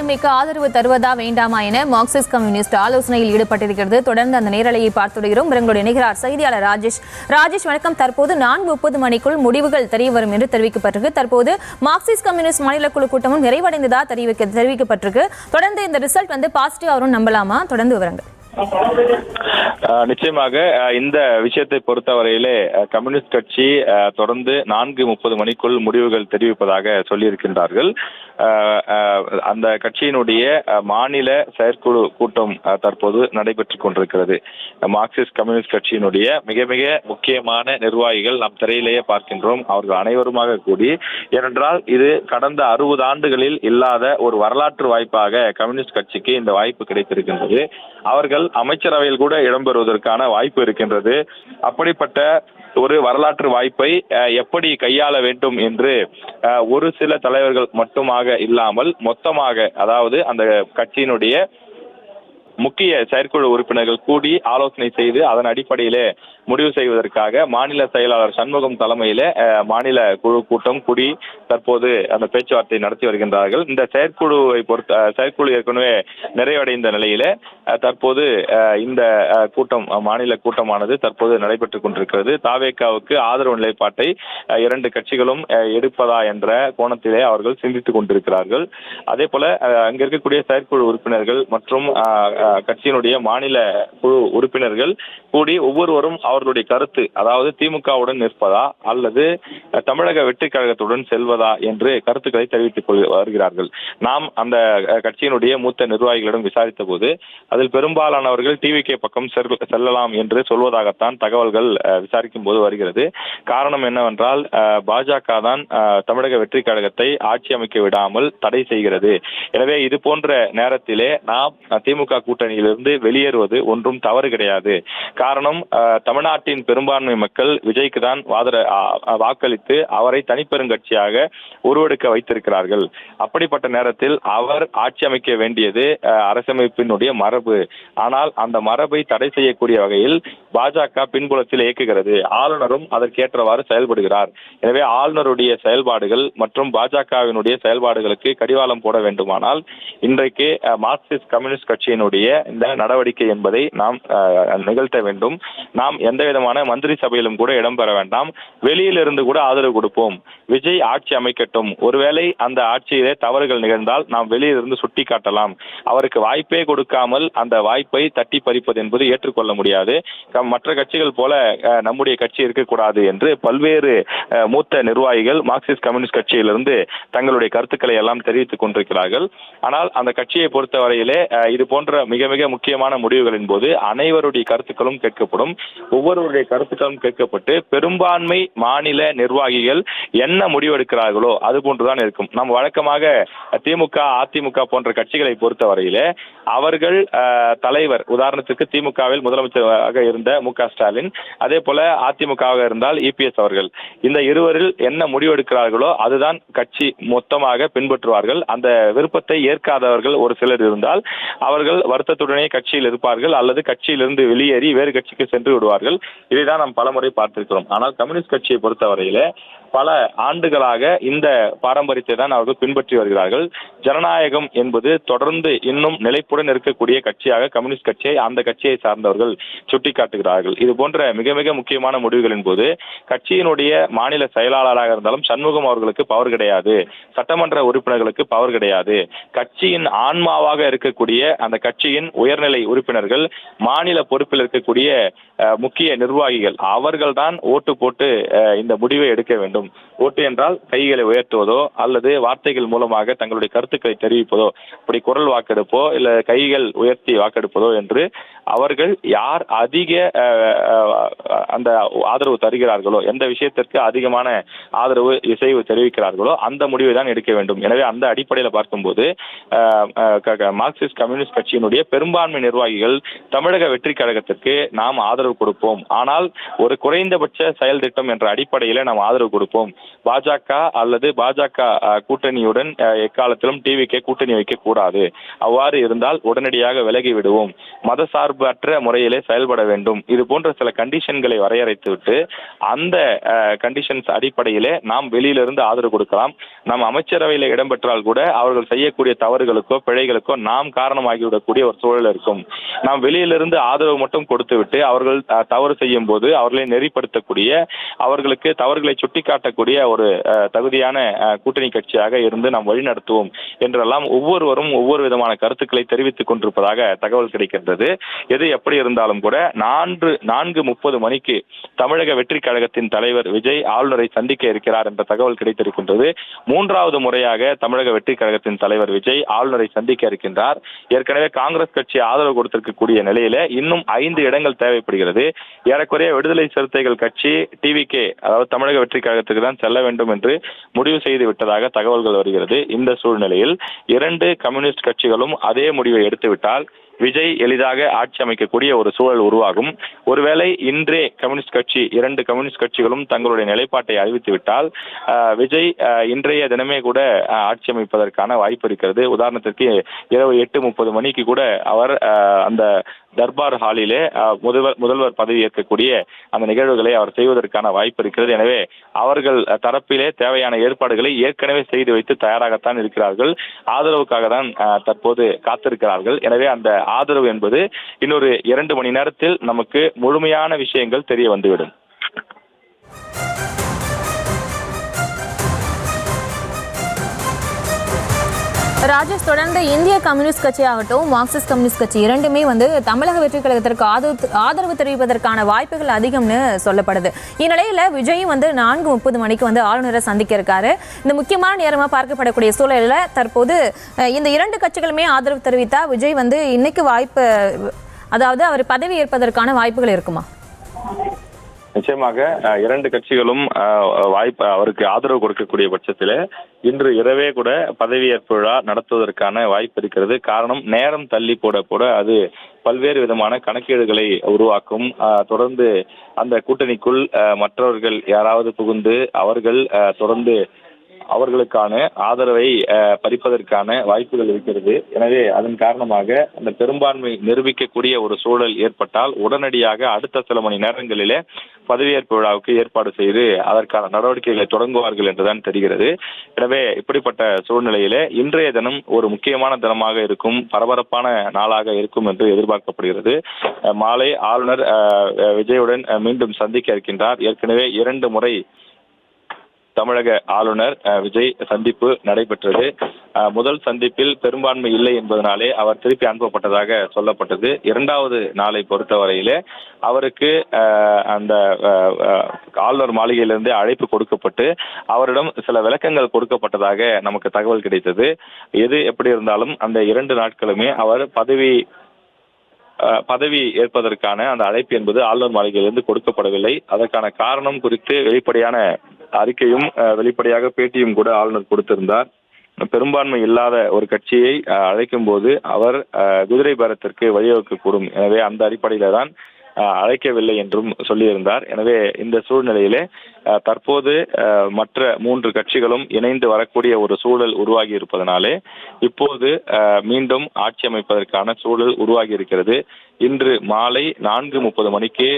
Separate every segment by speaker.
Speaker 1: அமைக்க ஆதரவு தருவதா வேண்டாமா என மார்க்சிஸ்ட் கம்யூனிஸ்ட் ஆலோசனையில் ஈடுபட்டிருக்கிறது. தொடர்ந்து அந்த நேரலையை பார்த்துடுகிறோம். எங்களுடைய நிகழார் செய்தியாளர் ராஜேஷ் வணக்கம். தற்போது 4:30 மணிக்குள் முடிவுகள் தெரிய வரும் என்று தெரிவிக்கப்பட்டிருக்கு. தற்போது மார்க்சிஸ்ட் கம்யூனிஸ்ட் மாநில குழு கூட்டமும் நிறைவடைந்ததா தெரிவிக்கப்பட்டிருக்கு. தொடர்ந்து இந்த ரிசல்ட் பாசிட்டிவ் வரும் நம்பலாமா? தொடர்ந்து விவரங்கள்.
Speaker 2: நிச்சயமாக இந்த விஷயத்தை பொறுத்தவரையிலே கம்யூனிஸ்ட் கட்சி தொடர்ந்து 4:30 மணிக்குள் முடிவுகள் தெரிவிப்பதாக சொல்லியிருக்கின்றார்கள். அந்த கட்சியினுடைய மாநில செயற்குழு கூட்டம் தற்போது நடைபெற்றுக் கொண்டிருக்கிறது. மார்க்சிஸ்ட் கம்யூனிஸ்ட் கட்சியினுடைய மிக மிக முக்கியமான நிர்வாகிகள் நாம் திரையிலேயே பார்க்கின்றோம். அவர்கள் அனைவருமாக கூடி, ஏனென்றால் இது கடந்த 60 ஆண்டுகளில் இல்லாத ஒரு வரலாற்று வாய்ப்பாக கம்யூனிஸ்ட் கட்சிக்கு இந்த வாய்ப்பு கிடைத்திருக்கின்றது. அவர்கள் அமைச்சரவையில் கூட இடம்பெறுவதற்கான வாய்ப்பு இருக்கின்றது. அப்படிப்பட்ட ஒரு வரலாற்று வாய்ப்பை எப்படி கையாள வேண்டும் என்று ஒரு சில தலைவர்கள் மட்டுமாக இல்லாமல் மொத்தமாக, அதாவது அந்த கட்சியினுடைய முக்கிய செயற்குழு உறுப்பினர்கள் கூடி ஆலோசனை செய்து அதன் அடிப்படையிலே முடிவு செய்வதற்காக மாநில செயலாளர் சண்முகம் தலைமையில மாநில குழு கூட்டம் கூடி தற்போது அந்த பேச்சுவார்த்தை நடத்தி வருகின்றார்கள். இந்த செயற்குழு ஏற்கனவே நிறைவடைந்த நிலையில தற்போது இந்த கூட்டம், மாநில கூட்டமானது தற்போது நடைபெற்றுக் கொண்டிருக்கிறது. தாவேகாவுக்கு ஆதரவு நிலைப்பாட்டை 2 கட்சிகளும் எடுப்பதா என்ற கோணத்திலே அவர்கள் சிந்தித்துக் கொண்டிருக்கிறார்கள். அதே போல அங்க இருக்கக்கூடிய செயற்குழு உறுப்பினர்கள் மற்றும் கட்சியினுடைய மாநில குழு உறுப்பினர்கள் கூடி ஒவ்வொருவரும் அவர்களுடைய கருத்து, அதாவது திமுகவுடன் நிற்பதா அல்லது தமிழக வெற்றி கழகத்துடன் செல்வதா என்று கருத்துக்களை தெரிவித்துக் வருகிறார்கள். நாம் அந்த கட்சியினுடைய மூத்த நிர்வாகிகளிடம் விசாரித்த போது அதில் பெரும்பாலானவர்கள் டிவிகே பக்கம் செல்லலாம் என்று சொல்வதாகத்தான் தகவல்கள் விசாரிக்கும் போது வருகிறது. காரணம் என்னவென்றால் பாஜக தான் தமிழக வெற்றி கழகத்தை ஆட்சி அமைக்க விடாமல் தடை செய்கிறது. எனவே இது போன்ற நேரத்திலே நாம் திமுக கூட்டணியிலிருந்து வெளியேறுவது ஒன்றும் தவறு கிடையாது. காரணம், தமிழ்நாட்டின் பெரும்பான்மை மக்கள் விஜய்க்கு தான் வாக்களித்து அவரை தனிப்பெருங்கட்சியாக உருவெடுக்க வைத்திருக்கிறார்கள். அப்படிப்பட்ட நேரத்தில் அவர் ஆட்சி அமைக்க வேண்டியது அரசமைப்பினுடைய மரபு. ஆனால் அந்த மரபை தடை செய்யக்கூடிய வகையில் பாஜக பின்புலத்தில் இயக்குகிறது. ஆளுநரும் அதற்கேற்றவாறு செயல்படுகிறார். எனவே ஆளுநருடைய செயல்பாடுகள் மற்றும் பாஜகவினுடைய செயல்பாடுகளுக்கு கடிவாளம் போட வேண்டுமானால் இன்றைக்கு மார்க்சிஸ்ட் கம்யூனிஸ்ட் கட்சியினுடைய இந்த நடவடிக்கை என்பதை நாம் நிகழ்த்த வேண்டும். நாம் எந்த விதமான மந்திரி சபையிலும் கூட இடம்பெற வேண்டாம். வெளியிலிருந்து கூட ஆதரவு கொடுப்போம். விஜய் ஆட்சி அமைக்கட்டும். ஒருவேளை அந்த ஆட்சியிலே தவறுகள் நிகழ்ந்தால் நாம் வெளியிலிருந்து சுட்டி காட்டலாம். அவருக்கு வாய்ப்பே கொடுக்காமல் அந்த வாய்ப்பை தட்டி பறிப்பது என்பது ஏற்றுக்கொள்ள முடியாது. மற்ற கட்சிகள் போல நம்முடைய கட்சி இருக்கக்கூடாது என்று பல்வேறு மூத்த நிர்வாகிகள் மார்க்சிஸ்ட் கம்யூனிஸ்ட் கட்சியிலிருந்து தங்களுடைய கருத்துக்களை எல்லாம் தெரிவித்துக் கொண்டிருக்கிறார்கள். ஆனால் அந்த கட்சியை பொறுத்தவரையிலே இது போன்ற மிக மிக முக்கியமான முடிவுகளின் போது அனைவருடைய கருத்துக்களும் கேட்கப்படும். ஒவ்வொருவருடைய கருத்துக்களும் கேட்கப்பட்டு பெரும்பான்மை மாநில நிர்வாகிகள் என்ன முடிவெடுக்கிறார்களோ அது போன்றுதான் இருக்கும். நம்ம வழக்கமாக திமுக, அதிமுக போன்ற கட்சிகளை பொறுத்தவரையிலே அவர்கள் தலைவர், உதாரணத்துக்கு திமுகவில் முதலமைச்சராக இருந்த மு.க. ஸ்டாலின், அதே போல அதிமுகவாக இருந்தால் இபிஎஸ் அவர்கள், இந்த இருவரில் என்ன முடிவெடுக்கிறார்களோ அதுதான் கட்சி மொத்தமாக பின்பற்றுவார்கள். அந்த விருப்பத்தை ஏற்காதவர்கள் ஒரு சிலர் இருந்தால் அவர்கள் வருத்தத்துடனே கட்சியில் இருப்பார்கள் அல்லது கட்சியிலிருந்து வெளியேறி வேறு கட்சிக்கு சென்று விடுவார்கள். இதைதான் நாம் பலமுறை பார்த்திருக்கிறோம். ஆனால் கம்யூனிஸ்ட் கட்சியை பொறுத்தவரையில பல ஆண்டுகளாக இந்த பாரம்பரியத்தை தான் அவர்கள் பின்பற்றி வருகிறார்கள். ஜனநாயகம் என்பது தொடர்ந்து இன்னும் நிலைப்புடன் இருக்கக்கூடிய கட்சியாக கம்யூனிஸ்ட் கட்சியை, அந்த கட்சியை சார்ந்தவர்கள் சுட்டிக்காட்டுகிறார்கள். இது போன்ற மிக மிக முக்கியமான முடிவுகளின் போது கட்சியினுடைய மாநில செயலாளராக இருந்தாலும் சண்முகம் அவர்களுக்கு பவர் கிடையாது, சட்டமன்ற உறுப்பினர்களுக்கு பவர் கிடையாது. கட்சியின் ஆன்மாவாக இருக்கக்கூடிய அந்த கட்சியின் உயர்நிலை உறுப்பினர்கள், மாநில பொறுப்பில் இருக்கக்கூடிய முக்கிய நிர்வாகிகள், அவர்கள் தான் ஓட்டு போட்டு இந்த முடிவை எடுக்க வேண்டும். ஓட்டு என்றால் கைகளை உயர்த்துவதோ அல்லது வார்த்தைகள் மூலமாக தங்களுடைய கருத்துக்களை தெரிவிப்பதோ, அப்படி குரல் வாக்கெடுப்போ இல்ல கைகள் உயர்த்தி வாக்கெடுப்பதோ என்று அவர்கள் யார் அதிக அந்த ஆதரவு தருகிறார்களோ, எந்த விஷயத்திற்கு அதிகமான ஆதரவு இசைவு தெரிவிக்கிறார்களோ அந்த முடிவை தான் எடுக்க வேண்டும். எனவே அந்த அடிப்படையில் பார்க்கும்போது மார்க்சிஸ்ட் கம்யூனிஸ்ட் கட்சியினுடைய பெரும்பான்மை நிர்வாகிகள் தமிழக வெற்றி கழகத்திற்கு நாம் ஆதரவு கொடுப்போம், ஆனால் ஒரு குறைந்தபட்ச செயல் திட்டம் என்ற அடிப்படையில் நாம் ஆதரவு கொடுப்போம். பாஜக அல்லது பாஜக கூட்டணியுடன் எக்காலத்திலும் நாம் டிவிக்கு கூட்டணி வைக்க கூடாது. அவ்வாறு இருந்தால் உடனடியாக விலகி விடுவோம். மதசார்பற்ற முறையிலே செயல்பட வேண்டும். இது போன்ற சில கண்டிஷன்களை வரையறைத்துவிட்டு அந்த கண்டிஷன்ஸ் அடிப்படையிலே நாம் வெளியிலிருந்து ஆதரவு கொடுக்கலாம். நம் அமைச்சரவையில் இடம்பெற்றால் கூட அவர்கள் செய்யக்கூடிய தவறுகளுக்கோ பிழைகளுக்கோ நாம் காரணமாகிவிடக்கூடிய ஒரு சூழல் இருக்கும். நாம் வெளியிலிருந்து ஆதரவு மட்டும் கொடுத்துவிட்டு அவர்கள் தவறு செய்யும் போது அவர்களை நெறிப்படுத்தக்கூடிய, அவர்களுக்கு தவறுகளை சுட்டிக்காட்டக்கூடிய ஒரு தகுதியான கூட்டணி கட்சியாக இருந்து நாம் வழிநடத்துவோம் என்றெல்லாம் ஒவ்வொருவரும் ஒவ்வொரு விதமான கருத்துக்களை தெரிவித்துக் கொண்டிருப்பதாக தகவல் கிடைக்கின்றது. எது எப்படி இருந்தாலும் கூட 4:30 மணிக்கு தமிழக வெற்றி கழகத்தின் தலைவர் விஜய் ஆளுநரை சந்திக்க இருக்கிறார் என்ற தகவல் கிடைத்திருக்கின்றது. 3வது முறையாக தமிழக வெற்றி கழகத்தின் தலைவர் விஜய் ஆளுநரை சந்திக்க இருக்கின்றார். ஏற்கனவே காங்கிரஸ் கட்சி ஆதரவு கொடுத்திருக்கக்கூடிய நிலையில இன்னும் 5 இடங்கள் தேவைப்படுகிறது. ஏறக்குறைய விடுதலை சிறுத்தைகள் கட்சி டிவிகே, அதாவது தமிழக வெற்றி கழகத்துக்கு தான் செல்ல வேண்டும் என்று முடிவு செய்து விட்டதாக தகவல்கள் வருகிறது. இந்த சூழ்நிலையில் 2 கம்யூனிஸ்ட் கட்சிகளும் அதே முடிவை எடுத்துவிட்டால் விஜய் எளிதாக ஆட்சி அமைக்கக்கூடிய ஒரு சூழல் உருவாகும். ஒருவேளை இன்றே கம்யூனிஸ்ட் கட்சி 2 கம்யூனிஸ்ட் கட்சிகளும் தங்களுடைய நிலைப்பாட்டை அறிவித்து விட்டால் விஜய் இன்றைய தினமே கூட ஆட்சி அமைப்பதற்கான வாய்ப்பு இருக்கிறது. உதாரணத்திற்கு இரவு 8:30 மணிக்கு கூட அவர் அந்த தர்பார் ஹாலிலே முதல்வர் பதவி ஏற்கக்கூடிய அந்த நிகழ்வுகளை அவர் செய்வதற்கான வாய்ப்பு இருக்கிறது. எனவே அவர்கள் தரப்பிலே தேவையான ஏற்பாடுகளை ஏற்கனவே செய்து வைத்து தயாராகத்தான் இருக்கிறார்கள். ஆதரவுக்காக தான் தற்போது காத்திருக்கிறார்கள். எனவே அந்த ஆதரவு என்பது இன்னொரு 2 மணி நேரத்தில் நமக்கு முழுமையான விஷயங்கள் தெரிய வந்துவிடும்.
Speaker 1: ராஜேஷ், தொடர்ந்து இந்திய கம்யூனிஸ்ட் கட்சி ஆகட்டும் மார்க்சிஸ்ட் கம்யூனிஸ்ட் கட்சி இரண்டுமே தமிழக வெற்றி கழகத்திற்கு ஆதரவு தெரிவிப்பதற்கான வாய்ப்புகள் அதிகம்னு சொல்லப்படுது. இந்நிலையில விஜயும் 4:30 மணிக்கு ஆளுநரை சந்திக்க இருக்காரு. இந்த முக்கியமான நேரமா பார்க்கப்படக்கூடிய சூழலில் தற்போது இந்த 2 கட்சிகளுமே ஆதரவு தெரிவித்தா விஜய் இன்னைக்கு வாய்ப்பு, அதாவது அவர் பதவி ஏற்பதற்கான வாய்ப்புகள் இருக்குமா?
Speaker 2: நிச்சயமாக 2 கட்சிகளும் அவருக்கு ஆதரவு கொடுக்கக்கூடிய பட்சத்தில் இன்று இரவே கூட பதவியேற்பு விழா நடத்துவதற்கான வாய்ப்பு இருக்கிறது. காரணம், நேரம் தள்ளி போட அது பல்வேறு விதமான கணக்கீடுகளை உருவாக்கும். தொடர்ந்து அந்த கூட்டணிக்குள் மற்றவர்கள் யாராவது புகுந்து அவர்கள் தொடர்ந்து அவர்களுக்கான ஆதரவை பறிப்பதற்கான வாய்ப்புகள் இருக்கிறது. எனவே அதன் காரணமாக அந்த பெரும்பான்மை நிரூபிக்கக்கூடிய ஒரு சூழல் ஏற்பட்டால் உடனடியாக அடுத்த சில மணி நேரங்களிலே பதவியேற்பு விழாவுக்கு ஏற்பாடு செய்து அதற்கான நடவடிக்கைகளை தொடங்குவார்கள் என்றுதான் தெரிகிறது. எனவே இப்படிப்பட்ட சூழ்நிலையிலே இன்றைய தினம் ஒரு முக்கியமான தினமாக இருக்கும், பரபரப்பான நாளாக இருக்கும் என்று எதிர்பார்க்கப்படுகிறது. மாலை ஆளுநர் விஜயுடன் மீண்டும் சந்திக்க இருக்கின்றார். ஏற்கனவே 2 முறை தமிழக ஆளுநர் விஜய் சந்திப்பு நடைபெற்றது. முதல் சந்திப்பில் பெரும்பான்மை இல்லை என்பதனாலே அவர் திருப்பி அனுப்பப்பட்டதாக சொல்லப்பட்டது. 2வது நாளை பொறுத்தவரையிலே அவருக்கு அந்த ஆளுநர் மாளிகையிலிருந்து அழைப்பு கொடுக்கப்பட்டு அவரிடம் சில விளக்கங்கள் கொடுக்கப்பட்டதாக நமக்கு தகவல் கிடைத்தது. எது எப்படி இருந்தாலும் அந்த 2 நாட்களுமே அவர் பதவி ஏற்பதற்கான அந்த அழைப்பு என்பது ஆளுநர் மாளிகையிலிருந்து கொடுக்கப்படவில்லை. அதற்கான காரணம் குறித்து வெளிப்படையான அறிக்கையும் வெளிப்படையாக பேட்டியும் கூட ஆளுநர் கொடுத்திருந்தார். பெரும்பான்மை இல்லாத ஒரு கட்சியை அழைக்கும் போது அவர் குதிரை பேரத்திற்கு வழிவகுக்கக்கூடும். எனவே அந்த அடிப்படையில தான் அழைக்கவில்லை என்றும் சொல்லியிருந்தார். எனவே இந்த சூழ்நிலையிலே தற்போது மற்ற 3 கட்சிகளும் இணைந்து வரக்கூடிய ஒரு சூழல் உருவாகி இருப்பதனாலே இப்போது மீண்டும் ஆட்சி அமைப்பதற்கான சூழல் உருவாகி இருக்கிறது. இன்று மாலை 4:30 மணிக்கு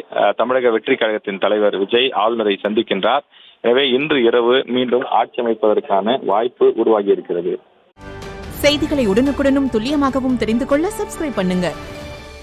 Speaker 2: தமிழக வெற்றி கழகத்தின் தலைவர் விஜய் ஆளுநரை சந்திக்கின்றார். எனவே இன்று இரவு மீண்டும் ஆட்சி அமைப்பதற்கான வாய்ப்பு உருவாகி இருக்கிறது.
Speaker 3: செய்திகளை உடனுக்குடனும் துல்லியமாகவும் தெரிந்து கொள்ள சப்ஸ்கிரைப் பண்ணுங்க.